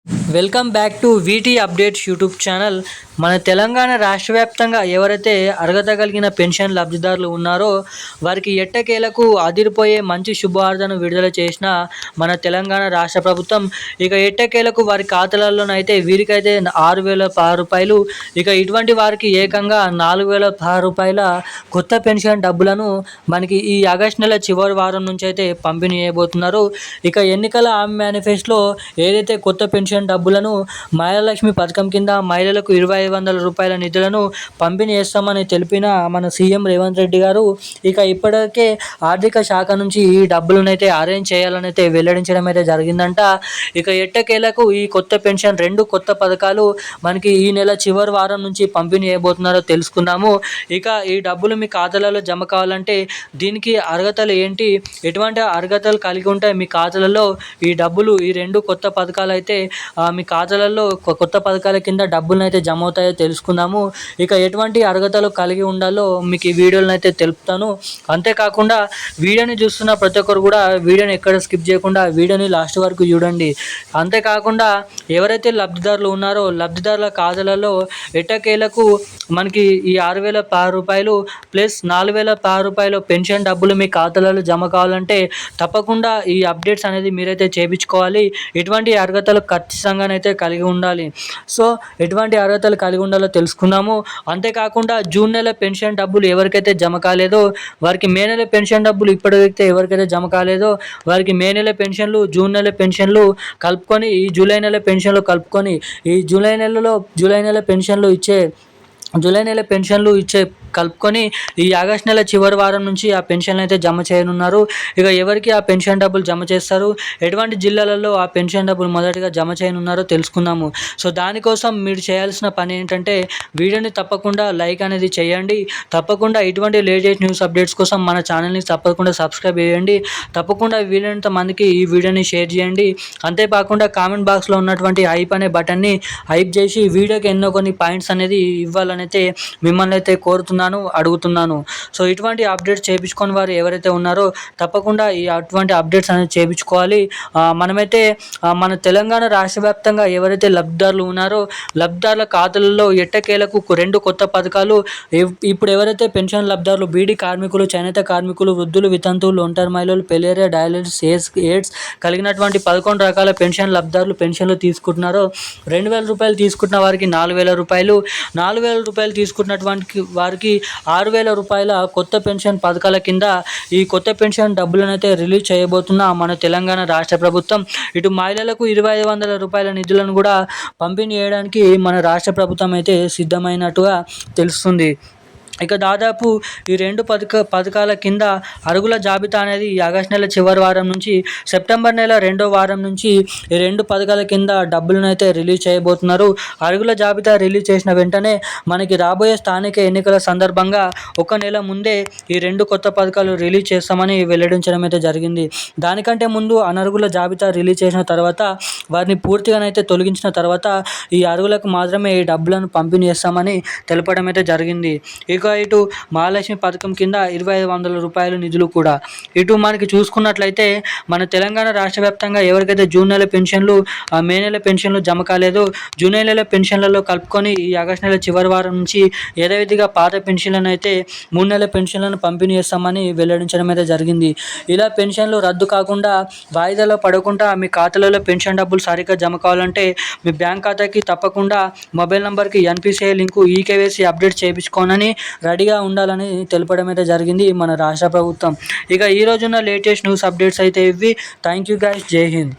Welcome back to వీటీ updates YouTube channel. మన తెలంగాణ రాష్ట్ర వ్యాప్తంగా ఎవరైతే అర్హత కలిగిన పెన్షన్ లబ్ధిదారులు ఉన్నారో వారికి ఎట్టకేలకు అదిరిపోయే మంచి శుభవార్తను విడుదల చేసిన మన తెలంగాణ రాష్ట్ర ప్రభుత్వం. ఇక ఎట్టకేలకు వారి ఖాతాలలోనైతే వీరికైతే 6,016 రూపాయలు, ఇక ఇటువంటి వారికి ఏకంగా 4,016 రూపాయల కొత్త పెన్షన్ డబ్బులను మనకి ఈ ఆగస్టు నెల చివరి వారం నుంచి అయితే పంపిణీ చేయబోతున్నారు. ఇక ఎన్నికల మేనిఫెస్టోలో ఏదైతే కొత్త పెన్షన్ డబ్బులను మహాలక్ష్మి పథకం కింద మహిళలకు 2,500 రూపాయల నిధులను పంపిణీ చేస్తామని తెలిపిన మన సీఎం రేవంత్ రెడ్డి గారు ఇక ఇప్పటికే ఆర్థిక శాఖ నుంచి ఈ డబ్బులనైతే అరేంజ్ చేయాలని అయితే వెల్లడించడం అయితే జరిగిందంట. ఇక ఎట్టకేలకు ఈ కొత్త పెన్షన్ 2 కొత్త పథకాలు మనకి ఈ నెల చివరి వారం నుంచి పంపిణీ చేయబోతున్నారో తెలుసుకుందాము. ఇక ఈ డబ్బులు మీ ఖాతాలలో జమ కావాలంటే దీనికి అర్హతలు ఏంటి, ఎటువంటి అర్హతలు కలిగి ఉంటే మీ ఖాతాలలో ఈ డబ్బులు ఈ 2 కొత్త పథకాలు అయితే మీ ఖాతాలలో కొత్త పథకాల కింద డబ్బులను అయితే జమ అవుతాయో తెలుసుకుందాము. ఇక ఎటువంటి అర్హతలు కలిగి ఉండాలో మీకు ఈ వీడియోలను అయితే తెలుపుతాను. అంతేకాకుండా వీడియోని చూస్తున్న ప్రతి ఒక్కరు కూడా వీడియోని ఎక్కడ స్కిప్ చేయకుండా వీడియోని లాస్ట్ వరకు చూడండి. అంతేకాకుండా ఎవరైతే లబ్ధిదారులు ఉన్నారో లబ్ధిదారుల ఖాతాలలో ఎట్టకేలకు మనకి ఈ 6,016 రూపాయలు ప్లస్ 4,016 రూపాయలు పెన్షన్ డబ్బులు మీ ఖాతాలలో జమ కావాలంటే తప్పకుండా ఈ అప్డేట్స్ అనేది మీరైతే చేయించుకోవాలి. ఇటువంటి అర్హతలు ఖచ్చితంగానైతే కలిగి ఉండాలి. సో ఎటువంటి అర్హతలు కలిగి ఉండాలో తెలుసుకుందాము. అంతేకాకుండా జూన్ నెల పెన్షన్ డబ్బులు ఎవరికైతే జమ కాలేదో వారికి మే నెల పెన్షన్ డబ్బులు ఇప్పటికైతే ఎవరికైతే జమ కాలేదో వారికి మే నెల పెన్షన్లు, జూన్ నెల పెన్షన్లు కలుపుకొని ఈ జూలై నెల పెన్షన్లు కలుపుకొని ఈ జూలై నెల పెన్షన్లు ఇచ్చే కలుపుకొని ఈ ఆగస్టు నెల చివరి వారం నుంచి ఆ పెన్షన్లు అయితే జమ చేయనున్నారు. ఇక ఎవరికి ఆ పెన్షన్ డబ్బులు జమ చేస్తారు, ఎటువంటి జిల్లాలలో ఆ పెన్షన్ డబ్బులు మొదటిగా జమ చేయనున్నారో తెలుసుకుందాము. సో దానికోసం మీరు చేయాల్సిన పని ఏంటంటే వీడియోని తప్పకుండా లైక్ అనేది చేయండి. తప్పకుండా ఇటువంటి లేటెస్ట్ న్యూస్ అప్డేట్స్ కోసం మన ఛానల్ని తప్పకుండా సబ్స్క్రైబ్ చేయండి. తప్పకుండా వీలైనంత మందికి ఈ వీడియోని షేర్ చేయండి. అంతేకాకుండా కామెంట్ బాక్స్లో ఉన్నటువంటి హైప్ అనే బటన్ని హైప్ చేసి వీడియోకి ఎన్నో కొన్ని పాయింట్స్ అనేది ఇవ్వాలని అయితే మిమ్మల్ని అయితే అడుగుతున్నాను. సో ఇటువంటి అప్డేట్స్ చేయించుకొని వారు ఎవరైతే ఉన్నారో తప్పకుండా అటువంటి అప్డేట్స్ అనేది చేయించుకోవాలి. మనమైతే మన తెలంగాణ రాష్ట్ర వ్యాప్తంగా ఎవరైతే లబ్ధిదారులు ఉన్నారో లబ్ధిదారుల ఖాతాలలో ఎట్టకేలకు 2 కొత్త పథకాలు ఇప్పుడు ఎవరైతే పెన్షన్ లబ్ధిదారులు బీడీ కార్మికులు, చేనేత కార్మికులు, వృద్ధులు, వితంతువులు, ఒంటరి మహిళలు, పెలేరియా, డయాలిసిస్, ఎయిడ్స్ కలిగినటువంటి 11 రకాల పెన్షన్ లబ్ధిదారులు పెన్షన్లు తీసుకుంటున్నారో 2,000 రూపాయలు తీసుకుంటున్న వారికి 4,000 రూపాయలు, 4,000 రూపాయలు తీసుకున్నటువంటి వారికి 6,000 రూపాయల కొత్త పెన్షన్ పథకాల కింద ఈ కొత్త పెన్షన్ డబ్బులను అయితే రిలీజ్ చేయబోతున్న మన తెలంగాణ రాష్ట్ర ప్రభుత్వం. ఇటు మహిళలకు 2,500 రూపాయల నిధులను కూడా పంపిణీ చేయడానికి మన రాష్ట్ర ప్రభుత్వం అయితే సిద్ధమైనట్టుగా తెలుస్తుంది. ఇక దాదాపు ఈ 2 పథకాల కింద అర్హుల జాబితా అనేది ఈ ఆగస్టు నెల చివరి వారం నుంచి సెప్టెంబర్ నెల 2వ వారం నుంచి ఈ 2 పథకాల కింద డబ్బులను అయితే రిలీజ్ చేయబోతున్నారు. అర్హుల జాబితా రిలీజ్ చేసిన వెంటనే మనకి రాబోయే స్థానిక ఎన్నికల సందర్భంగా 1 నెల ముందే ఈ 2 కొత్త పథకాలు రిలీజ్ చేస్తామని వెల్లడించడం అయితే జరిగింది. దానికంటే ముందు అనర్హుల జాబితా రిలీజ్ చేసిన తర్వాత వారిని పూర్తిగానైతే తొలగించిన తర్వాత ఈ అర్హులకు మాత్రమే ఈ డబ్బులను పంపిణీ చేస్తామని తెలపడం అయితే జరిగింది. ఇక ఇటు మహాలక్ష్మి పథకం కింద 2,500 రూపాయల నిధులు కూడా ఇటు మనకి చూసుకున్నట్లయితే మన తెలంగాణ రాష్ట్ర వ్యాప్తంగా ఎవరికైతే జూన్ నెల పెన్షన్లు, మే నెల పెన్షన్లు జమ కాలేదో జూలై నెల పెన్షన్లలో కలుపుకొని ఈ ఆగస్టు నెల చివరి వారం నుంచి యథావిధిగా పాత పెన్షన్లను అయితే 3 నెలల పెన్షన్లను పంపిణీ చేస్తామని వెల్లడించడం అయితే జరిగింది. ఇలా పెన్షన్లు రద్దు కాకుండా వాయిదాలో పడకుండా మీ ఖాతాలలో పెన్షన్ డబ్బులు సరిగ్గా జమ కావాలంటే మీ బ్యాంక్ ఖాతాకి తప్పకుండా మొబైల్ నెంబర్కి ఎన్పిసిఐ లింకు ఈకేవైసీ అప్డేట్ చేయించుకోనని రెడీగా ఉండాలని తెలపడం అయితే జరిగింది మన రాష్ట్ర ప్రభుత్వం. ఇక ఈ రోజున్న లేటెస్ట్ న్యూస్ అప్డేట్స్ అయితే ఇవి. Thank you guys. జై హింద్.